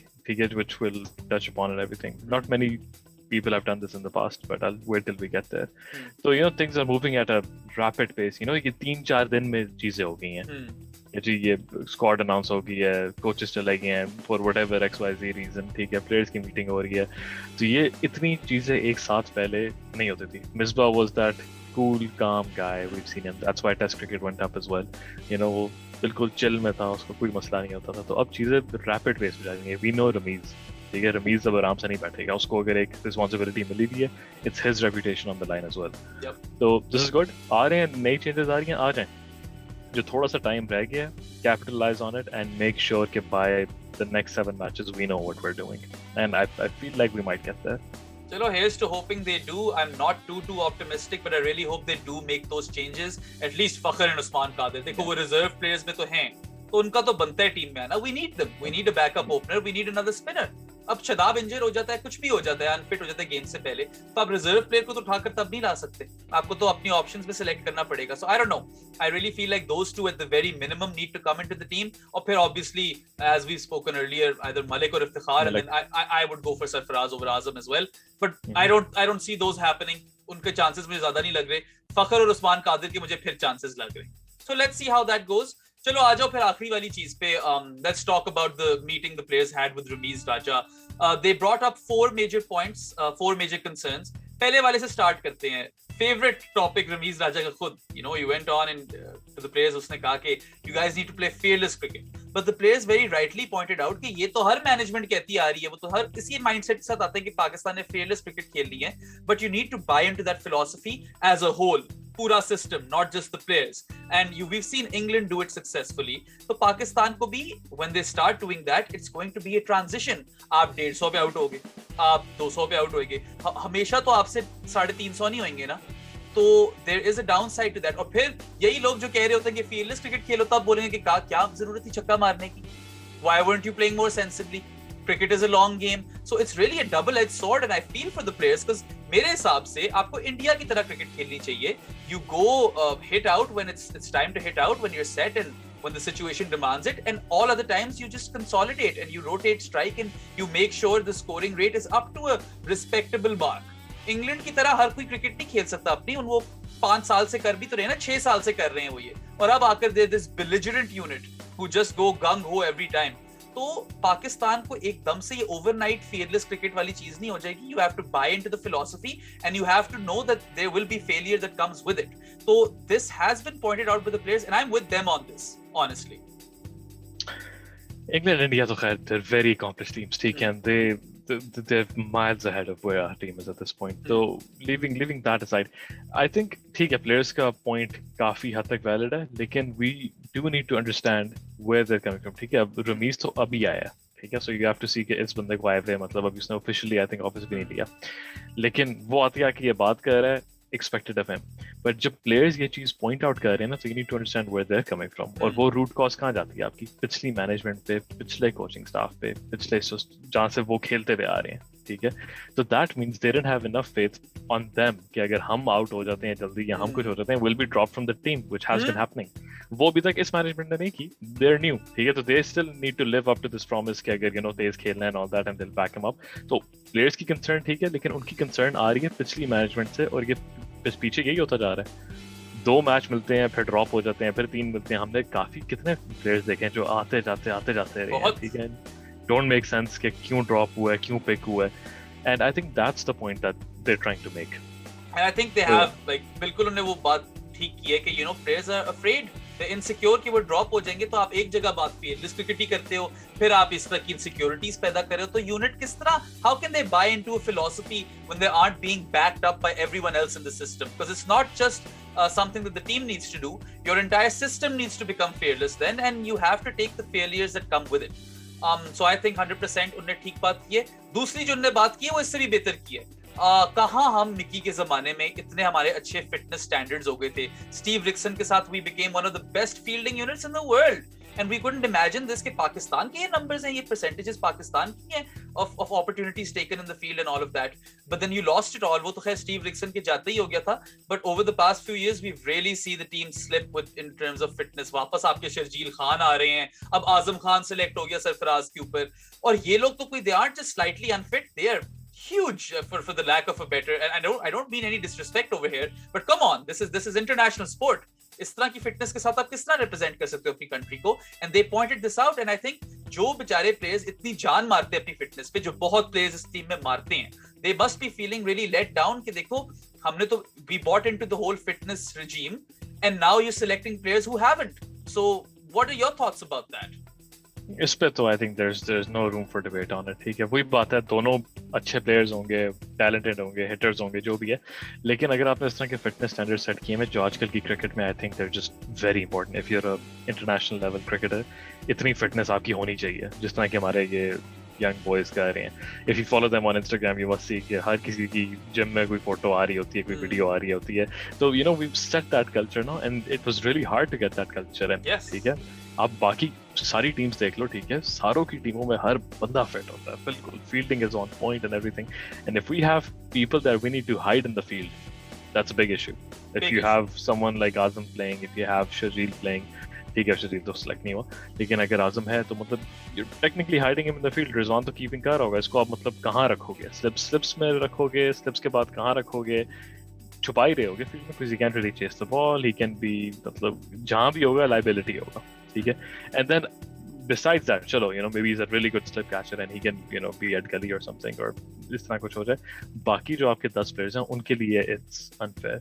which we'll touch upon and everything. Not many people have done this in the past, but I'll wait till we get there. So things are moving at a rapid pace. ये 3-4 दिन में चीजें हो गई हैं. ये squad announce हो गई है, कोचेस चले गए हैं फॉर व्हाटएवर XYZ रीजन. ठीक है, प्लेयर्स की मीटिंग हो रही है. तो ये इतनी चीजें एक साथ पहले नहीं होती थी. Misbah was that cool, calm guy. We've seen him. That's why Test cricket went up as well. वो बिल्कुल चिल में था, उसको कोई मसला नहीं होता था. तो अब चीजें रैपिड पेस पे जाएंगे. वी नो रमीज, ठीक है, रमीज अब आराम से नहीं बैठेगा. उसको अगर एक रिस्पॉन्सिबिलिटी मिली भी है, it's his reputation on the line as well. तो दिस इज गुड. आ रहे हैं नई चेंजेस, आ रही हैं, आ जाएं. जो थोड़ा सा टाइम रह गया है, capitalise on it and make sure कि by the next 7 matches we know what we are doing, and I feel like we might get there. Chalo, here's to hoping they do. I'm not too optimistic, but I really hope they do make those changes. At least Waqar and Usman Qadir. देखो वो reserve players में तो हैं, तो उनका तो बनता है टीम में आना. We need them. We need a backup opener. We need another spinner. अब शदाब इंजर हो जाता है, कुछ भी हो जाता है, अनफिट हो जाता है गेम से पहले, तो आप रिजर्व प्लेयर को तो उठाकर तब नहीं ला सकते. आपको तो अपनी ऑप्शंस में सिलेक्ट करना पड़ेगा. So I don't know, I really feel like those two at the very minimum need to come into the team. और फिर obviously as we spoken earlier, either Malik और Iftikhar, and then I would go for Sarfaraz over Azam as well. But I don't see those happening. उनके chances मुझे ज्यादा नहीं लग रहे. फखर और उस्मान कादिर के मुझे फिर चांसेस लग रहे. So let's see how that goes. चलो आ जाओ फिर आखिरी वाली चीज पे. Let's talk about the meeting the players had with Rameez Raja. They brought up 4 major points, 4 major concerns. पहले वाले से स्टार्ट करते हैं. Favorite topic रमीज राजा का खुद. You went on and to the players, उसने कहा कि you guys need to play fearless cricket. But the players very rightly pointed out कि ये तो हर मैनेजमेंट कहती आ रही है, वो तो हर इसी माइंडसेट के साथ आते हैं कि पाकिस्तान ने fearless cricket खेलनी है. But you need to buy into that philosophy as a whole. पूरा system, not just the players. And we've seen England do it successfully. तो पाकिस्तान को भी when they start doing that, it's going to be a transition. आप 150 पे out होगे, आप 200 पे out होगे, हमेशा तो आपसे 350 नहीं होंगे ना. तो there is a downside to that. और फिर यही लोग जो कह रहे होते हैं कि fearless cricket खेलो, तब बोलेंगे कि क्या जरूरत थी छक्का मारने की? Why weren't you playing more sensibly? Cricket is a long game, so it's really a double-edged sword, and I feel for the players because मेरे हिसाब से आपको इंडिया की तरह क्रिकेट खेलनी चाहिए. You go hit out when it's time to hit out, when you're set and when the situation demands it, and all other times you just consolidate and you rotate strike and you make sure the scoring rate is up to a respectable mark. England की तरह हर कोई cricket नहीं खेल सकता अपनी. वो 5 साल से कर भी तो रहे ना, 6 साल से कर रहे हैं वो ये, और अब आकर दे this belligerent unit who just go gung ho every time. तो पाकिस्तान को एकदम से ये ओवरनाइट fearless cricket वाली चीज नहीं हो जाएगी. You have to buy into the philosophy and you have to know that there will be failure that comes with it. So this has been pointed out by the players and I'm with them on this, honestly. England and India तो खैर they're very accomplished teams, ठीक है, they're miles ahead of where our team is at this point. So leaving that aside, I think ठीक है, players का point काफी हद तक valid है, लेकिन we do need to understand where they're coming from. ठीक है, अब रमीज तो अभी आया, ठीक है, so you have to see कि इस बंदे को आए थे, मतलब अभी उसने officially I think office भी नहीं लिया, लेकिन वो आती आके ये बात कर रहा है expected of him. But जब players ये चीज point out कर रहे हैं ना, so you need to understand where they're coming from. और वो root cause कहाँ जाती है आपकी? पिछली management पे, पिछले coaching staff पे, पिछले जहाँ से वो खेलते हुए आ रहे हैं, ठीक है? So that means they didn't have enough faith on them कि अगर हम out हो जाते हैं जल्दी या हम कुछ हो जाते हैं, will be dropped from the team, which has been happening. वो अभी तक इस मैनेजमेंट ने नहीं की. They're new, ठीक है? तो they still need to live up to this promise कि अगर तेज खेलना है and all that, and they'll back him up. तो प्लेयर्स की कंसर्न ठीक है, लेकिन उनकी कंसर्न आ रही है पिछली मैनेजमेंट से, और ये पीछे यही होता जा रहा है. 2 मैच मिलते हैं, फिर ड्रॉप हो जाते हैं, फिर 3 मिलते हैं. हमने कितने प्लेयर्स देखे हैं जो आते जाते रहे हैं, ठीक है? डोंट मेक सेंस कि क्यों ड्रॉप हुआ है, क्यों पिक हुआ है. And I think that's the point that they are trying to make. And I think they have बिल्कुल उन्होंने वो बात ठीक की है कि players are afraid, they insecure कि वो ड्रॉप हो जाएंगे. तो आप एक जगह बात फील्डलेस क्रिकेट ही करते हो, फिर आप इस तरह की इनसिक्योरिटीज पैदा कर रहे हो, तो यूनिट किस तरह, how can they buy into a philosophy when they aren't being backed up by everyone else in the system? Because it's not just something that the team needs to do, your entire system needs to become fearless then, and you have to take the failures that come with it. So I think 100% उन्होंने ठीक बात की है. दूसरी जो उन्होंने बात की है वो इससे भी बेहतर की है. कहाँ हम मिकी के जमाने में इतने हमारे अच्छे फिटनेस स्टैंडर्ड्स हो गए थे. स्टीव रिक्सन के साथ we became one of the best fielding units in the world, and we couldn't imagine this कि पाकिस्तान के ये numbers हैं, ये percentages पाकिस्तान की हैं of opportunities taken in the field and all of that. But then you lost it all. वो तो खैर स्टीव रिक्सन के जाते ही हो गया था. But over the past few years we've really seen the team slip with in terms of fitness. वापस आपके शर्जील खान आ रहे हैं, अब आजम खान सेलेक्ट हो गया सरफराज के ऊपर, और ये लोग तो कोई they aren't just slightly unfit, they are huge for the lack of a better, and I don't mean any disrespect over here, but come on, this is international sport. इस तरह की फिटनेस के साथ आप किस तरह रिप्रेजेंट कर सकते हो अपनी कंट्री को? And they pointed this out, and I think जो बेचारे प्लेयर्स इतनी जान मारते हैं अपनी फिटनेस पे, जो बहुत प्लेयर्स इस टीम में मारते हैं, they must be feeling really let down कि देखो हमने तो we bought into the whole fitness regime and now you're selecting players who haven't. So what are your thoughts about that? इस पे तो I think there's no room for debate on it. ठीक है, वही बात है, दोनों अच्छे प्लेयर्स होंगे, टैलेंटेड होंगे, हिटर्स होंगे, जो भी है, लेकिन अगर आपने इस तरह के फिटनेस स्टैंडर्ड सेट किए हैं जो आजकल की क्रिकेट में, I think they're just very important. if you're a international level cricketer, इतनी फिटनेस आपकी होनी चाहिए जिस तरह के हमारे ये यंग बॉयज कर रहे हैं. If you follow them on Instagram you must see कि हर किसी की जिम में कोई फोटो आ रही होती है, कोई वीडियो आ रही होती है. तो we've set that culture now, and it was really hard to get that culture. And ठीक है, आप बाकी सारी टीम्स देख लो, ठीक है, सारों की टीमों में हर बंदा फिट होता है, बिल्कुल fielding is on point and everything. And if we have people that we need to hide in the field, that's a big issue. If you have someone like Azam playing, if you have Sharjeel playing, ठीक है, शर्जील तो select नहीं हुआ, लेकिन अगर आजम है तो मतलब you technically hiding him in the field. Rizwan तो कीपिंग कर रहा होगा, इसको आप मतलब कहाँ रखोगे? स्लिप्स में रखोगे, स्लिप्स के बाद कहाँ रखोगे? छुपा ही रहे होगे फील्ड में, because he can really chase the ball, he can be, मतलब जहाँ भी होगा लाइबिलिटी होगा, ठीक है. And then besides that, chalo, maybe he's a really good slip catcher and he can, be at gully or something, or इस तरह कुछ हो जाए. बाकी जो आपके 10 प्लेयर्स हैं उनके लिए it's unfair.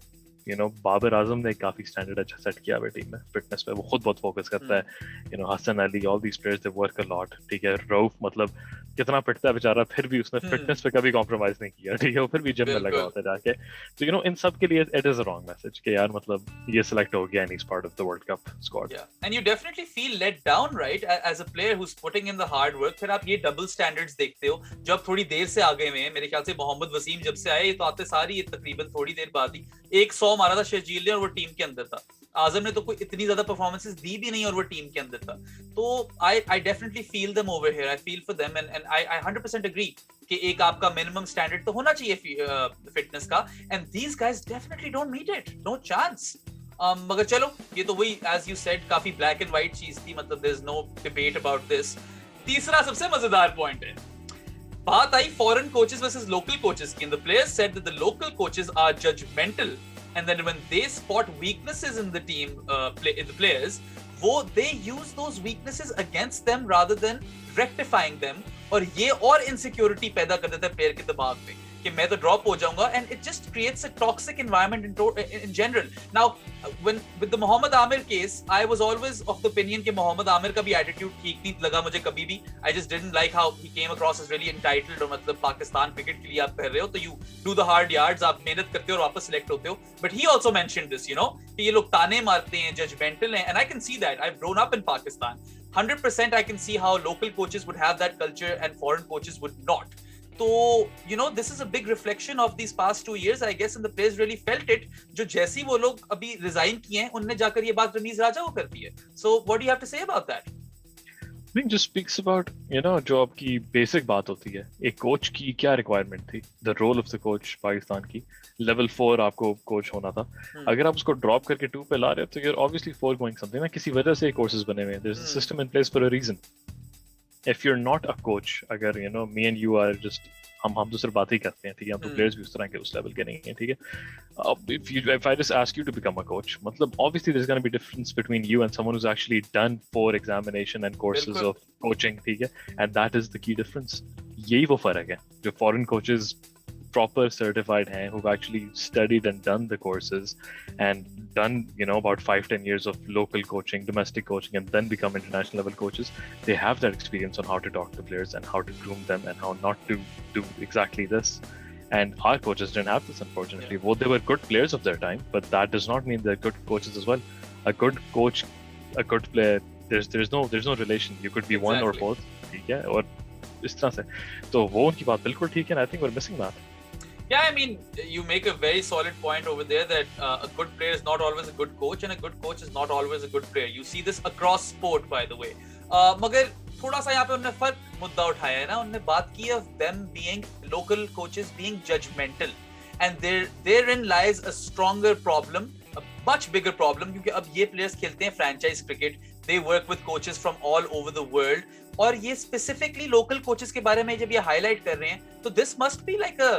बाबर आजम ने काफी स्टैंडर्ड अच्छा सेट किया है टीम में फिटनेस पे, वो खुद बहुत फोकस करता है. Hasan Ali, all these players they work a lot, ठीक है. रऊफ मतलब कितना पिटता है बेचारा, फिर भी उसने फिटनेस पे कभी कॉम्प्रोमाइज नहीं किया, ठीक है, वो फिर भी जिम में लगा होता है जाके. तो इन सब के लिए it is a wrong message कि यार मतलब ये सिलेक्ट हो गया and he is part of the world cup squad. And you definitely feel let down, right, as a player who is putting in the hard work. फिर आप ये double standards देखते हो जो अब थोड़ी देर से आ गए हैं. मेरे ख्याल से मोहम्मद वसीम जब से आए, ये तो आते सारी ये तकरीबन थोड़ी देर बाद ही 100 मारा था शर्जील ने, और वो टीम के अंदर था. आजम ने तो कोई इतनी ज्यादा परफॉर्मेंसेस दी भी नहीं और वो टीम के अंदर था. तो I definitely feel them over here, I feel for them, and I 100% agree कि एक आपका मिनिमम स्टैंडर्ड तो होना चाहिए फिटनेस का, and these guys definitely don't meet it, no chance. मगर चलो, ये तो वही एज यू सेड काफी ब्लैक एंड व्हाइट चीज थी, मतलब there is no debate about this. तीसरा सबसे मजेदार पॉइंट है, बात आई foreign coaches versus local coaches की. The players said that the local coaches are judgemental, and then when they spot weaknesses in the team, in the players, they use those weaknesses against them rather than rectifying them, और ये और insecurity पैदा कर देता है player के दिमाग में कि मैं तो ड्रॉप हो जाऊंगा, and it just creates a toxic environment in general. Now with the Mohammad Aamir case, I was always of the opinion कि मोहम्मद आमिर का भी attitude ठीक नहीं लगा मुझे कभी भी. I just didn't like how he came across as really entitled, और मतलब पाकिस्तान क्रिकेट के लिए आप कर रहे हो तो you do the hard yards, आप मेहनत करते हो और वापस select होते हो. But he also mentioned this, कि ये लोग ताने मारते हैं, judgmental हैं, and I can see that. I've grown up in Pakistan. 100% I can see how local coaches would have that culture and foreign coaches would not. तो this is a big reflection of these past 2 years, I guess, and the players really felt it. जो जैसी वो लोग अभी resign किए हैं, उनने जाकर ये बात रमीज राजा को कर दी है. So what do you have to say about that? I think just speaks about जो आपकी basic बात होती है, एक coach की क्या requirement थी, the role of the coach Pakistan की, level 4 आपको coach होना था. अगर आप उसको drop करके 2 पे ला रहे हो तो you're obviously foregoing something ना, किसी वजह से courses बने हुए हैं. There's a system in place for a reason. If you're not a coach, अगर me and you are just हम तो सिर्फ बात ही करते हैं, ठीक है, हम तो players भी उस तरह के उस level के नहीं हैं, ठीक है. If I just ask you to become a coach, मतलब obviously there's going to be difference between you and someone who's actually done 4 examination and courses of coaching, ठीक है, and that is the key difference. यही वो फर्क है जो foreign coaches proper certified हैं, who've actually studied and done the courses and done about 5-10 years of local coaching, domestic coaching, and then become international level coaches. They have that experience on how to talk to players and how to groom them and how not to do exactly this. And our coaches didn't have this, unfortunately. Well, they were good players of their time, but that does not mean they're good coaches as well. A good coach, a good player, there's no relation. You could be one or both, ठीक है, और इस तरह से. तो वो उनकी बात बिल्कुल ठीक है, and I think we're missing that. Yeah, I mean, you make a very solid point over there that a good player is not always a good coach, and a good coach is not always a good player. You see this across sport, by the way. मगर थोड़ा सा यहाँ पे उन्होंने फर्क मुद्दा उठाया है ना, उन्होंने बात की of them being local coaches being judgmental, and therein lies a stronger problem, a much bigger problem, क्योंकि अब ये players खेलते हैं franchise cricket, they work with coaches from all over the world, और ये specifically local coaches के बारे में जब ये highlight कर रहे हैं, तो this must be like a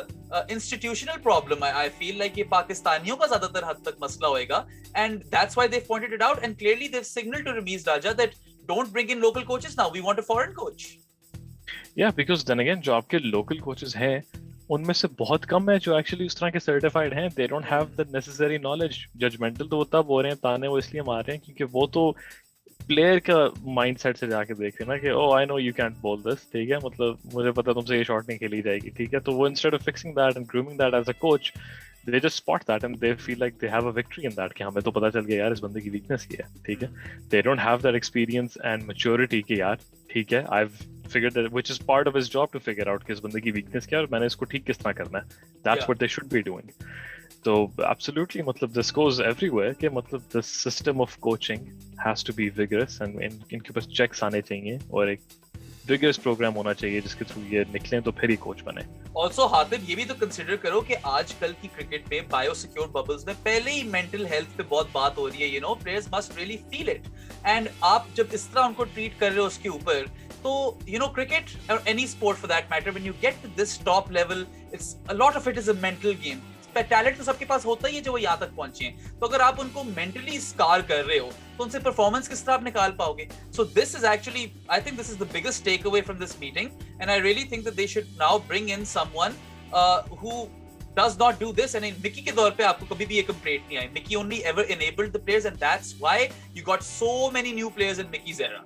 institutional problem. I feel like ये पाकिस्तानियों का ज़्यादातर हद तक मसला होएगा, and that's why they pointed it out, and clearly they've signaled to Ramiz Raja that don't bring in local coaches now, we want a foreign coach. Yeah, because then again जो आपके local coaches हैं, उनमें से बहुत कम है जो actually उस तरह के सर्टिफाइड हैं. They don't have the necessary knowledge. Judgemental तो वो तब हो रहे हैं, ताने वो इसलिए मार रहे हैं क्योंकि वो तो प्लेयर का माइंडसेट से जाके देख रहे हैं ना कि oh I know you can't bowl this, ठीक है, मतलब मुझे पता तुमसे ये शॉट नहीं खेली जाएगी, ठीक है. तो वो instead of fixing that and grooming that as a coach, they just spot that and they feel like they have a victory in that कि हमें तो पता चल गया यार इस बंदे की वीकनेस क्या है, ठीक है. They don't have that experience and maturity कि यार ठीक है, I've figured that, which is part of his job to figure out कि इस बंदे की वीकनेस क्या है और मैंने इसको ठीक किस तरह करना है. That's what they should be doing. So absolutely, मतलब this goes everywhere कि मतलब the system of coaching has to be vigorous and इनके पास checks आने चाहिए और एक vigorous program होना चाहिए जिसके थ्रू ये निकलें तो फिर ही कोच बने. Also हातिब ये भी तो कंसीडर करो कि आजकल की क्रिकेट में बायोसिक्योर बबल्स में पहले ही मेंटल हेल्थ पे बहुत बात हो रही है. Players must really feel it, and आप जब इस तरह उनको ट्रीट कर रहे हो उसके ऊपर, तो क्रिकेट और any sport for that matter, when you get to this top level, it's a lot of it is a mental game. Talent तो सबके पास होता ही है जो वो यहाँ तक पहुंचे हैं, तो अगर आप उनको मेंटली स्कार कर रहे हो तो उनसे परफॉर्मेंस किस तरह आप निकाल पाओगे. So this is actually, I think this is the biggest take away from this meeting, and I really think that they should now bring in someone who does not do this. And in Mickey के दौर पे आपको कभी भी ये complaint नहीं आई. Mickey only ever enabled the players, and that's why you got so many new players in Mickey's era.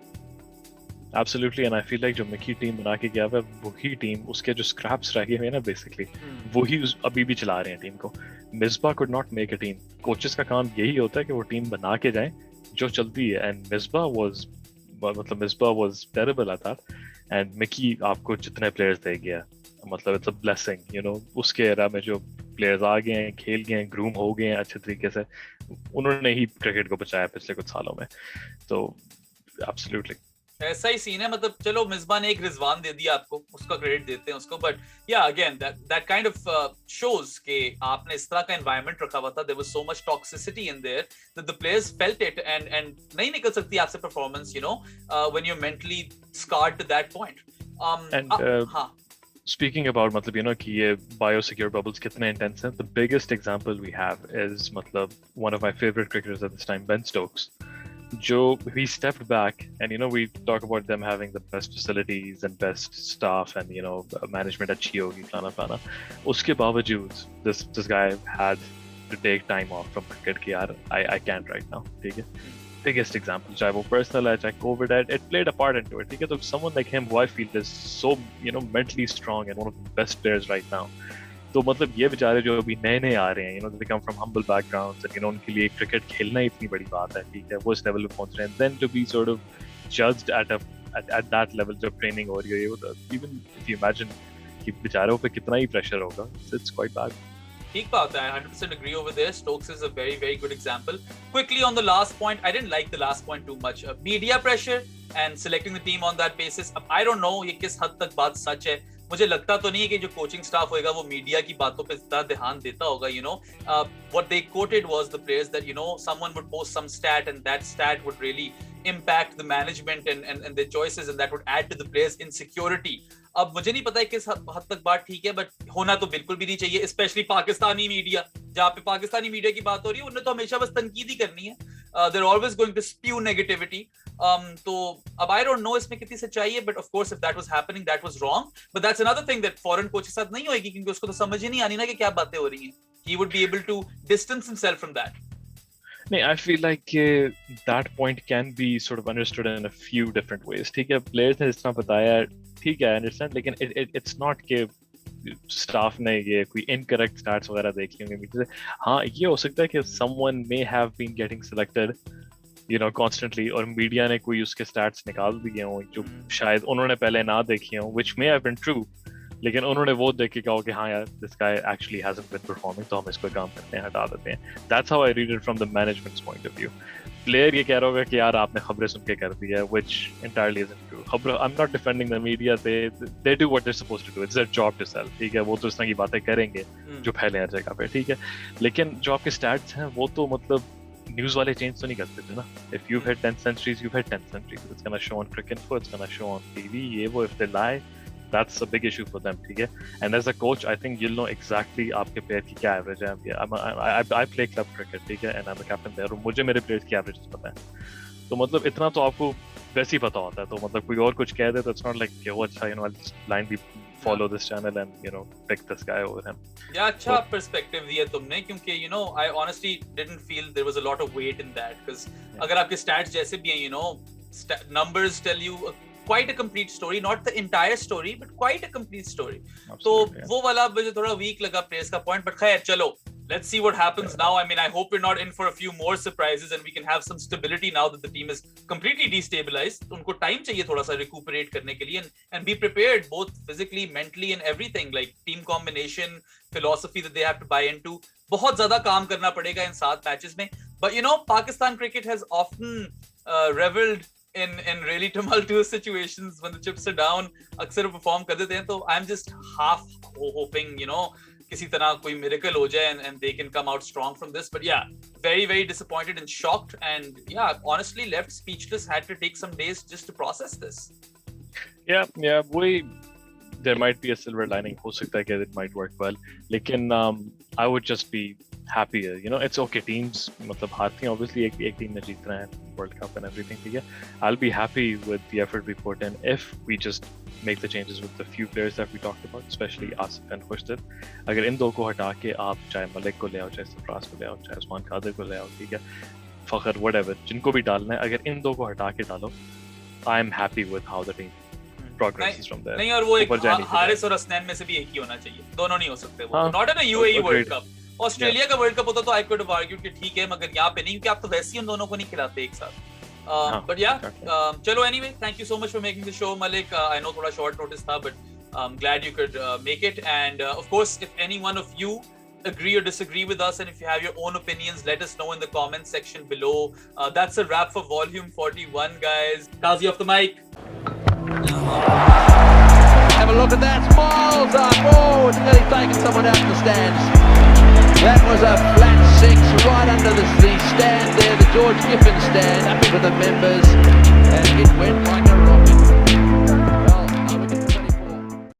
Absolutely, and I feel like जो Mickey team बना के गया है वही टीम, उसके जो स्क्रैप्स रह गए हैं ना बेसिकली, वही अभी भी चला रहे हैं टीम को. Misbah could not make a team. Coaches का काम यही होता है कि वो टीम बना के जाएं जो चलती है, and Misbah was terrible at that. And Mickey आपको जितने प्लेयर्स दे गया, मतलब it's a blessing, उसके एरा में जो प्लेयर्स आ गए हैं, खेल गए हैं, ग्रूम हो गए हैं अच्छे तरीके से, उन्होंने ही क्रिकेट को बचाया पिछले कुछ सालों में. तो एब्सोल्युटली ऐसा ही सीन है. मतलब चलो मिसबा ने एक रिजवान दे दिया आपको, उसका क्रेडिट देते हैं उसको, बट या again that kind of shows कि आपने इस तरह का एनवायरनमेंट रखा हुआ था. There was so much toxicity in there that the players felt it, and नहीं निकल सकती आपसे performance when you are mentally scarred to that point. Speaking about मतलब कि ये biosecure bubbles कितने intense हैं, the biggest example we have is मतलब one of my favorite cricketers at this time, Ben Stokes. He stepped back, and we talk about them having the best facilities and best staff and management अच्छी होगी फलाना. उसके बावजूद this guy had to take time off from cricket कि यार I can't right now, ठीक है. Biggest example, चाहे वो personal है, चाहे COVID है, it played a part into it, ठीक है. तो someone like him who I feel is so mentally strong and one of the best players right now, तो मतलब ये बेचारे जो अभी नए आ रहे हैं, they come from humble backgrounds and उनके लिए क्रिकेट खेलना ही इतनी बड़ी बात है, ठीक है, वो इस लेवल पे पहुंच रहे हैं. Then to be sort of judged at that level जब ट्रेनिंग हो रही है, even if you imagine कि बेचारों पे कितना ही प्रेशर होगा. It's quite bad. ठीक बात है. I 100% agree over there. Stokes is a very, very good example. Quickly on the last point, I didn't like the last point too much. Media pressure and selecting the team on that basis. I don't know ये किस हद तक बात सच है. मुझे लगता तो नहीं है कि जो कोचिंग स्टाफ होएगा वो मीडिया की बातों पे ज्यादा ध्यान देता होगा. You know, what they quoted was the players that, you know, someone would post some stat and that stat would really impact the management and their choices, and that would add to the players' insecurity. अब मुझे नहीं पता है किस हद तक बात ठीक है, बट होना तो बिल्कुल भी नहीं चाहिए, स्पेशली पाकिस्तानी मीडिया. जहाँ पे पाकिस्तानी मीडिया की बात हो रही है उन्हें तो हमेशा बस तनकीद ही करनी है. They're always going to spew negativity. तो अब I don't know इसमें कितनी सच्चाई है, but of course if that was happening, that was wrong. But that's another thing that foreign coach के साथ नहीं होएगी, क्योंकि उसको तो समझ ही नहीं आनी ना कि क्या बातें हो रही हैं. He would be able to distance himself from that. No, I feel like that point can be sort of understood in a few different ways. ठीक है, players ने जिस तरह बताया, ठीक है, I understand, लेकिन it's not कि staff ने ये कोई incorrect stats वगैरह देख ली होंगी. हाँ, ये हो सकता है कि someone may have been getting selected, you know, constantly, और media ने कोई उसके stats निकाल दिए हों जो शायद उन्होंने पहले ना देखे हों, which may have been true. लेकिन उन्होंने वो देख के कहा कि हाँ यार, this guy actually hasn't been performing, तो हम इसको काम करते हैं, हटा देते हैं. That's how I read it from the management's point of view. Player ये कह रहा होगा कि यार आपने खबरें सुन के कर दिया, which entirely isn't true. I'm not defending the media. They do what they're supposed to do. It's their job to sell. ठीक है, वो तो इस तरह की बातें करेंगे जो फैले हर जगह पे, ठीक है. लेकिन जो आपके stats हैं वो तो मतलब न्यूज़ वाले चेंज तो नहीं करते थे ना. If you've hit 10 centuries, you've hit 10 centuries. It's gonna show on CRIQAZI, it's gonna show on TV. ये वो, if they lie, that's a big issue for them, ठीक है. And as a coach, I think you'll know exactly आपके player की क्या average है. I play club cricket, ठीक है, and I'm a captain there. और मुझे मेरे players की averages पता है. तो मतलब इतना तो आपको वैसे ही पता होता है. तो मतलब कोई और कुछ कह दे तो it's not like वो अच्छा, you know, I'll just blindly follow this channel and, you know, pick this guy over him. Yeah, अच्छा perspective दिया तुमने, क्योंकि you know, I honestly didn't feel there was a lot of weight in that, because अगर आपके stats जैसे भी हैं, you know, numbers tell you quite a complete story, not the entire story, but quite a complete story. तो वो वाला मुझे थोड़ा weak लगा players का point, but खैर चलो, let's see what happens now. I mean, I hope we're not in for a few more surprises and we can have some stability now that the team is completely destabilized. उनको time चाहिए थोड़ा सा recuperate करने के लिए and be prepared both physically, mentally and everything, like team combination, philosophy that they have to buy into. बहुत ज़्यादा काम करना पड़ेगा इन 7 matches में. But you know, Pakistan cricket has often reveled in really tumultuous situations when the chips are down. अक्सर perform कर देते हैं, तो I'm just half hoping, you know, किसी तरह कोई miracle हो जाए and they can come out strong from this. But yeah, very, very disappointed and shocked, and yeah, honestly left speechless. Had to take some days just to process this. Yeah, there might be a silver lining. हो सकता है कि it might work well. लेकिन I would just be happier, you know. It's okay, teams मतलब हारती हैं, obviously एक team ने जीतना है World Cup and everything, ठीक है. I'll be happy with the effort we put in if we just make the changes with the few players that we talked about, especially Asif and Khushtad. अगर इन दो को हटा के आप चाहे मलिक को ले आओ, चाहे सरफराज को ले आओ, चाहे उस्मान कादिर को ले आओ, ठीक है, फखर, whatever, जिनको भी डालना है, अगर इन दो को हटा के डालो, I'm happy with how the team progresses from there. नहीं, और वो एक हारिस और हसनैन में से भी एक ही होना चाहिए, दोनों नहीं हो सकते वो. Not in a UAE World Cup. Australia का वर्ल्ड कप होता तो आई कुड हैव आर्ग्यूड कि ठीक है, मगर यहाँ पे नहीं, क्योंकि आप तो वैसे ही उन दोनों को नहीं खिलाते एक साथ. But yeah, चलो, anyway, thank you so much for making the show, Malik. I know थोड़ा short notice था, but glad you could make it. And of course, if any one of you agree or disagree with us, and if you have your own opinions, let us know in the comment section below. That's a wrap for volume 41, guys. Qazi off the mic. Have a look at that, smiles up. Oh, it's nearly taken someone out the stands. That was a flat 6 right under the stand there, the George Giffen stand, up into the members, and it went like a